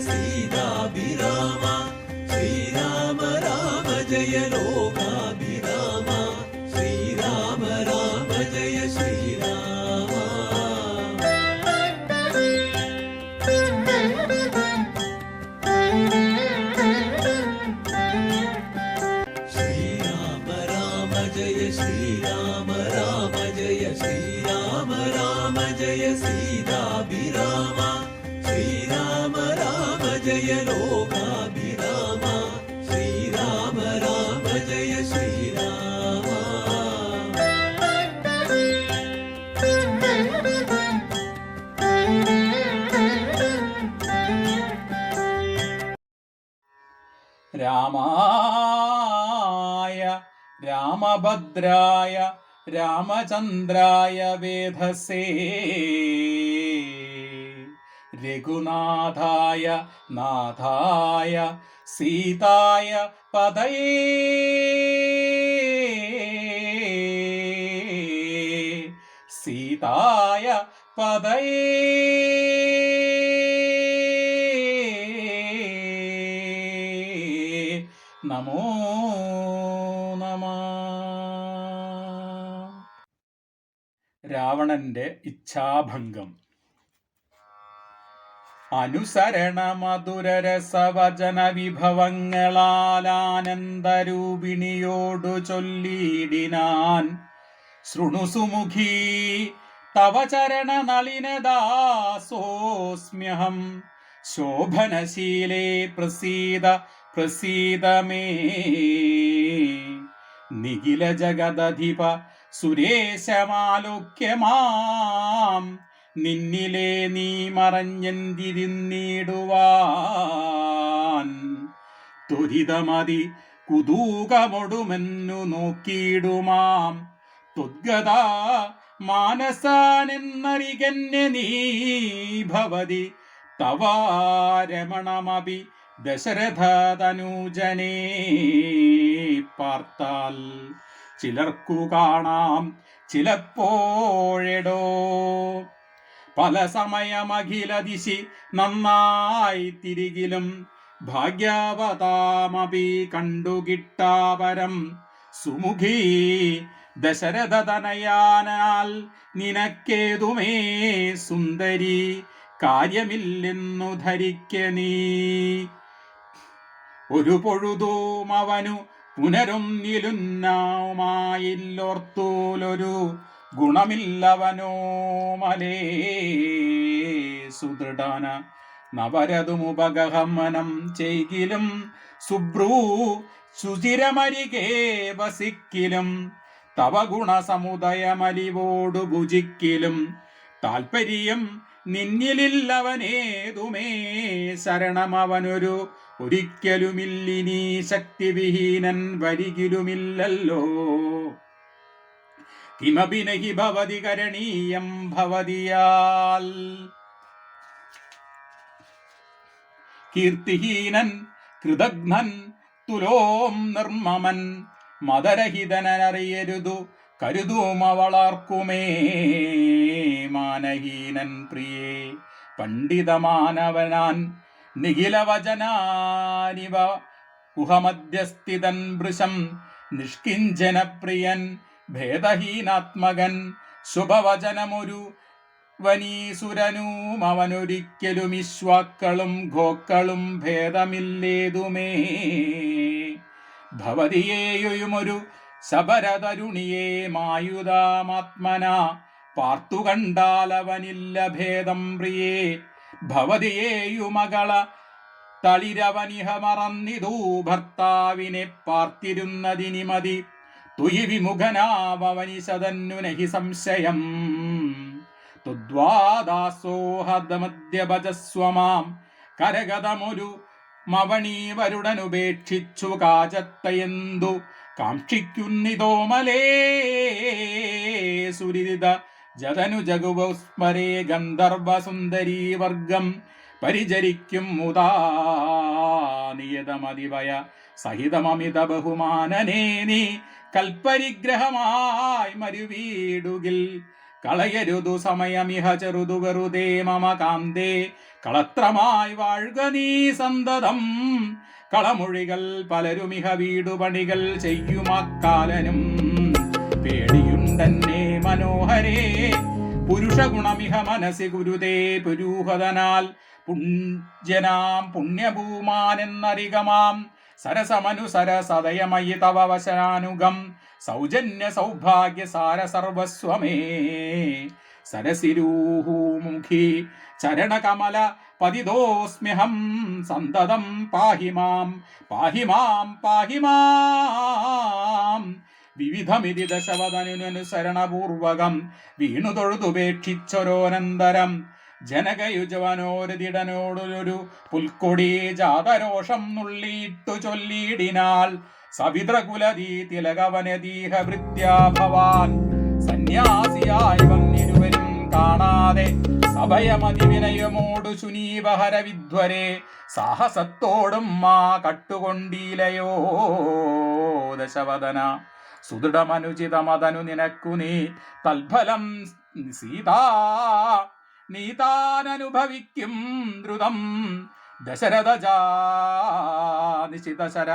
സീതാഭിരാമ ശ്രീരാമ രാമ ജയ ലോകാഭിരാമ ശ്രീരാമ രാമ ജയ ശ്രീരാമ ശ്രീരാമ രാമ ജയ ശ്രീരാമ രാമ ജയ ശ്രീരാമ രാമ ജയ സീതാഭിരാമ ശ്രീരാമ രാമ ജയ ലോകാഭിരാമ ശ്രീരാമ രാമ ജയ ശ്രീരാമ രാമായ രാമഭദ്രായ രാമചന്ദ്രായ വേധസേ രഘുനാഥായ നാഥായ സീതായ പതയേ സീതായ പതയേ നമോ നമഃ. രാവണന്റെ ഇച്ഛാഭംഗം. അനുസരണ മധുരരസവചന വിഭവങ്ങളാൽ ആനന്ദരൂപിണിയോടു ചൊല്ലിയിടിനാൻ, ശൃണുസുമുഖീ തവ ചരണ നളിനദാസോസ്മ്യഹം ശോഭനശീലേ പ്രസീദ പ്രസീദ മേ. നിഖില ജഗദധിപ സുരേശമാലോക്യമാം നിന്നിലെ നീ മറഞ്ഞെന്തിരിന്നിടുവാൻ, ത്വരിതമതി കുതൂകമൊടുമെന്നു നോക്കിയിടുമാം ത്വദ്ഗത മാനസാനെന്നറികന്യ നീ ഭവതി തവ രമണമപി ദശരഥതനൂജനെ പാർത്താൽ ചിലർക്കു കാണാം ചിലപ്പോഴെടോ. പല സമയമഖില ദിശി നന്നായി തിരികിലും ഭാഗ്യാവതാമപി കണ്ടുകിട്ടാപരം സുമുഖീ ദശരഥതനയാനാൽ നിനക്കേതുമേ സുന്ദരി കാര്യമില്ലെന്നു ധരിക്ക നീ. ഒരു പൊഴുതും അവനു പുനരൊന്നിലുന്നാവുമായില്ലോർത്തൂലൊരു ഗുണമില്ലവനോ മലേ സുദൃഢന നവരതുമുപഗമനം ചെയ്കിലും സുബ്രൂ സുചിരമരികേ വസിക്കിലും തവ ഗുണസമുദയമലിവോടു ഭുജിക്കിലും താൽപര്യം നിന്നിലില്ലവനേതുമേ ശരണമവനൊരു ഒരിക്കലുമില്ലിനീ ശക്തിവിഹീനൻ വരികിലുമില്ലല്ലോ. കിമപി നഹി ഭവതി കരണീയം ഭവതിയാൽ. കീർത്തിഹീനൻ കൃതഘ്നൻ തുലോം നിർമ്മമൻ മദരഹിതനറിയരുതു കരുതുമവളാർക്കുമേ. മാനഹീനൻ പ്രിയേ പണ്ഡിതമാനവനാൻ നിഖിലവചനാനിവ കുഹമധ്യസ്ഥിതൻ ഭൃശം നിഷ്കിഞ്ചനപ്രിയൻ ഭേദഹീനാത്മകൻ ശുഭവചനമൊരു വനീസുരനും അവനൊരിക്കലും ഇശ്വാക്കളും ഗോക്കളും ഭേദമില്ലേതുമേ. ഭവതിയേയുമൊരു ശബരതരുണിയെ മായുധാമാത്മന പാർത്തുകണ്ടാലവനില്ല ഭേദം പ്രിയേ. ഭവതിയേയുമകള തളിരവനിഹ മറന്നിതൂ ഭർത്താവിനെ പാർത്തിരുന്നതിനിമതി തുയി വിമുഖനാവനിശതന്നു നഹി സംശയം. തുദ്വാദാസോഹദമദ്യഭജസ്വമാം കരഗതമൊരു മവണീവരുടനുപേക്ഷിച്ചു കാചത്തയെന്തു കാക്ഷിക്കുന്നിതോമലേ. സുരിത ജതനു ജഗുവസ്മരേ ഗന്ധർവസുന്ദരീ വർഗം പരിചരിക്കും മുതാ നിയതമതിവയ സഹിതമമിത ബഹുമാനനേ നീ കൽപ്പരിഗ്രഹമായി മരുവീടുകിൽ കളയരുതു സമയമിഹ ചെറുതു വെറുതേ മമ കാന്തേ കളത്രമായി വാഴുക നീ സന്തതം കളമൊഴികൾ പലരുമിഹ വീടുപണികൾ ചെയ്യുമക്കാലനും പേടിയുണ്ടെന്നെ മനോഹരേ പുരുഷഗുണമിഹ മനസി ഗുരുതേ പുരൂഹതനാൽ പുണ്യനാം പുണ്യഭൂമാനെന്നറികമാം സരസമനുസര സദയമയി തവ വശനാനുഗം സൗജന്യ സൗഭാഗ്യ സാര സർവസ്വമേ സരസിരൂഹുമുഖി ചരണകമല പതിതോസ്മ്യഹം സന്തതം പാഹി മാം പാഹി മാം പാഹി മാം വിവിധമിതി ദശവദനുസരണപൂർവകം വീണു തൊഴുതുപേക്ഷിച്ചൊരോനന്തരം ജനകയുജവനോരതിടനോടൊരു പുൽക്കൊടി ജാതരോഷം നുള്ളിയിട്ടു ചൊല്ലിയിടിനാൽ സവിദ്രകുലതീ തിലകവനദീഹ ഭൃത്യാ ഭവാൻ സന്യാസിയായി വന്നിരുവരും കാണാതെ സഭയമതിവിനയമോടു ശുനീവഹര വിധ്വരെ സാഹസത്തോടും മാ കട്ടുകൊണ്ടീലയോ ദശവദന സുദൃഢമനുചിതമതനു നിനക്കു നീ തൽഫലം സീതാ നീ താനനുഭവിക്കും ദ്രുതം ദശരഥജാനിശിതശര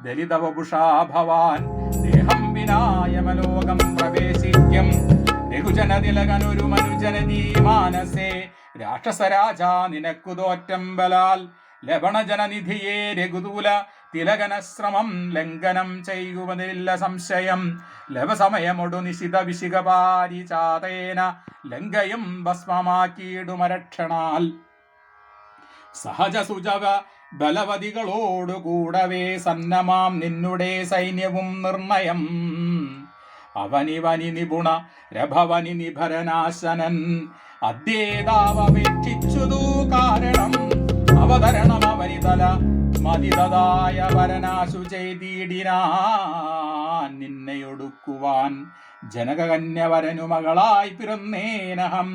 ദലിതവപുഷാ ഭവാൻ ദേഹം വിനായമലോകം പ്രവേശിക്കും രഘുജനതിലകനൊരു മനുജനതീ മാനസേ രാക്ഷസരാജാ നിനക്കു തോറ്റം ബലാൽ ലവണജനനിധിയെ രഘുതൂല തിലകനശ്രമം ലംഘനം ചെയ്യുവതില്ല സംശയം ലവസമയമൊടു നിശിത വിശികപാരിചാതേന ലങ്കയും ഭസ്മമാക്കിയിടുമരക്ഷണാൽ സഹജ സുജവ ബലവതികളോടുകൂടവേ സന്നമാം നിന്നുടെ സൈന്യവും നിർണയം അവനിവനി നിപുണ രഭവനി നിഭരനാശനൻ അദ്യേതാവപേക്ഷിച്ചുതു കാരണം അവതരണം അവനിതല മതിതതായ വരനാശു ചെയ്തിടിനാൻ നിന്നെയൊടുക്കുവാൻ ജനകകന്യവരനു മകളായി പിറന്നേനഹം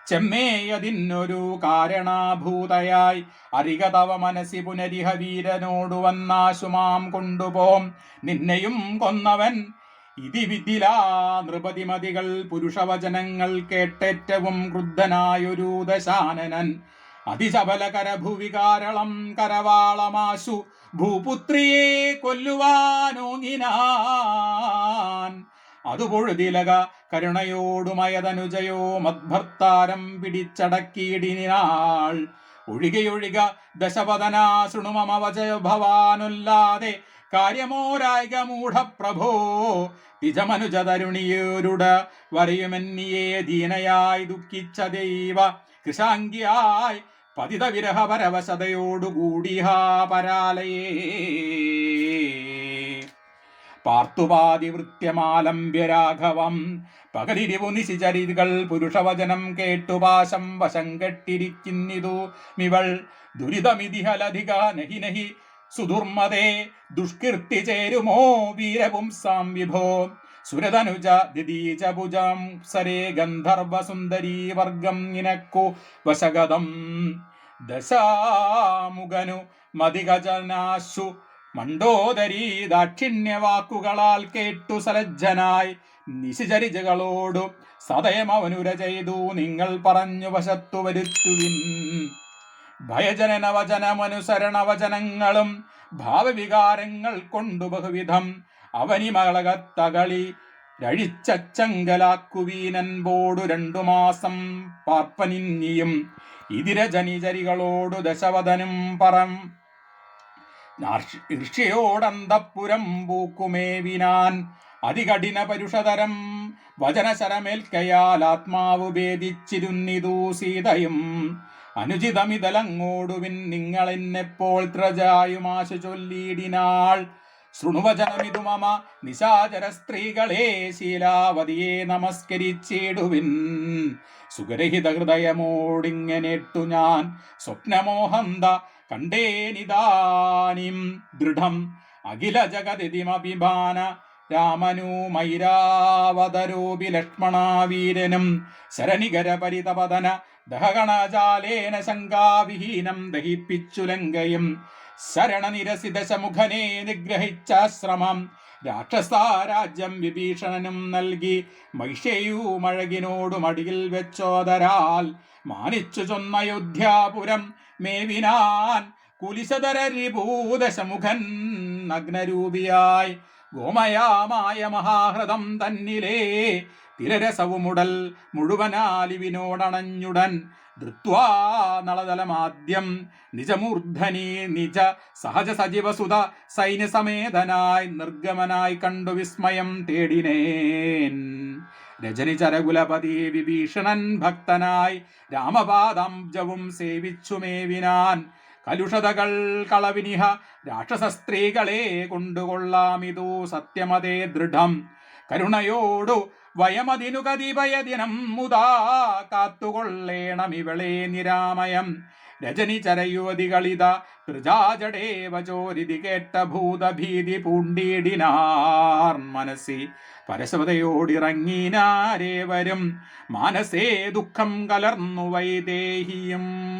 ചെമ്മേയതിന്നൊരു കാരണാഭൂതയായി അറിക തവ മനസ്സി പുനരിഹ വീരനോടു വന്നാശുമാം കൊണ്ടുപോം നിന്നെയും കൊന്നവൻ ഇതി വിദ്യിലാ നൃപതിമതികൾ പുരുഷവചനങ്ങൾ കേട്ടേറ്റവും ക്രുദ്ധനായൊരു ദശാനനൻ അതിശബലകരഭുവികാരളം കരവാളമാശു ഭൂപുത്രിയെ കൊല്ലുവാനോങ്ങിനാൻ അതുപൊഴുതിലക കരുണയോടുമയതനുജയോ മദ്ഭർത്താരം പിടിച്ചടക്കിയിടിനാൾ ഒഴികയൊഴിക ദശവദന ശൃണുമമവചയ ഭവാനൊല്ലാതെ കാര്യമോരായിക മൂഢപ്രഭോ നിജമനുജതരുണിയോരുട വരയുമെന്നിയെ ദീനയായി ദുഃഖിച്ച ദൈവ കൃശാംഗിയായി പതിത വിരഹ പരവശതയോടുകൂടിഹാ പരാലയേ പാർത്തുപാതിവൃത്യമാലംബ്യരാഘവം പകലിരിവു നിശിചരികൾ പുരുഷവചനം കേട്ടുപാശം വശം കെട്ടിരിക്കുന്നിതു മിവൾ ദുരിതമിതിഹലധിക നഹി നഹി സുദുർമതേ ദുഷ്കീർത്തി ചേരുമോ വീരപുംസാം വിഭോ സുരതനുജ ദിദീജ ഭുജം സരേ ഗന്ധർവസുന്ദരീ വർഗം നിനക്കു വശഗതം ദശാമുഖനു മതിഗജനാശു മണ്ഡോദരീ ദാക്ഷിണ്യവാക്കുകളാൽ കേട്ടു സലജ്ജനായി നിശിചരിജകളോടു സദയം അവനുര ചെയ്തു നിങ്ങൾ പറഞ്ഞു വശത്തു വരുത്തുവിൻ ഭയജനന വചനമനുസരണവചനങ്ങളും ഭാവവികാരങ്ങൾ കൊണ്ടു ബഹുവിധം അവനിമകളകത്തകളി രഴിച്ചങ്കലാക്കുവീനൻപോടു 2 മാസം പാർപ്പനിന്നിയും ഇതിരജനിചരികളോടു ദശവദനും പറം ഋഷിയോടന്തപ്പുരം പൂക്കുമേവിനാൻ അതികഠിന പരുഷതരം വചനശരമേൽക്കയാൽ ആത്മാവ് ഭേദിച്ചിരുന്നിതു സീതയും അനുചിതമിതലങ്ങോടുവിൻ നിങ്ങളെന്നെപ്പോൾ ത്രജായുമാശു ചൊല്ലിയിടിനാൾ ശൃണുവചനമിതു മമ നിശാചര സ്ത്രീകളെ ശീലാവതിയെ നമസ്കരിച്ചിടുവിൻ സുഖരഹിത ഹൃദയമോടിങ്ങനെട്ടു ഞാൻ സ്വപ്നമോഹന്ത കണ്ടേനിതാനിം ദൃഢം അഖില ജഗതിമഭിമാന രാമനു മൈരാവതരോപി ലക്ഷ്മണാവീരനും ശരണികര പരിതപതന ദഹഗണജാലേന ശങ്കാവിഹീനം ദഹിപ്പിച്ചു ലങ്കയും ശരണനിരസിതശമുഖനെ നിഗ്രഹിച്ചാശ്രമം രാക്ഷസാരാജ്യം വിഭീഷണനും നൽകി മഹിഷയൂമഴകിനോടും അടിയിൽ വെച്ചോദരാൽ മാനിച്ചു ചൊന്നയോധ്യാപുരം മേവിനാൻ കുലിശധരരിഭൂദശമുഖൻ നഗ്നരൂപിയായി ഗോമയാമായ മഹാഹൃദം തന്നിലേ തിരരസവുമുടൽ മുഴുവനാലിവിനോടണഞ്ഞുടൻ ധൃത്വാ നളതലമാദ്യം നിജമൂർധനി നിജ സഹജ സജീവസുത സൈന്യസമേതനായി നിർഗമനായി കണ്ടു വിസ്മയം തേടിനേൻ. രജനി ചരകുലപതി വിഭീഷണൻ ഭക്തനായി രാമപാദാംജവും സേവിച്ചുമേവിനാൻ. കലുഷതകൾ കളവിനിഹ രാക്ഷസ സ്ത്രീകളെ കൊണ്ടുകൊള്ളാമിതു സത്യമതേ ദൃഢം. കരുണയോടു വയമതിനു കതിപയദിനം മുതാ കാത്തുകൊള്ളേണമിവളെ നിരാമയം. രജനി ചരയുവതികളിത തൃജാജടേവചോരിതി കേട്ട ഭൂതഭീതി പൂണ്ടിടിനാർ മനസ്സി. പരശവതയോടിറങ്ങിനാരേവരും മാനസേ ദുഃഖം കലർന്നു വൈദേഹിയും.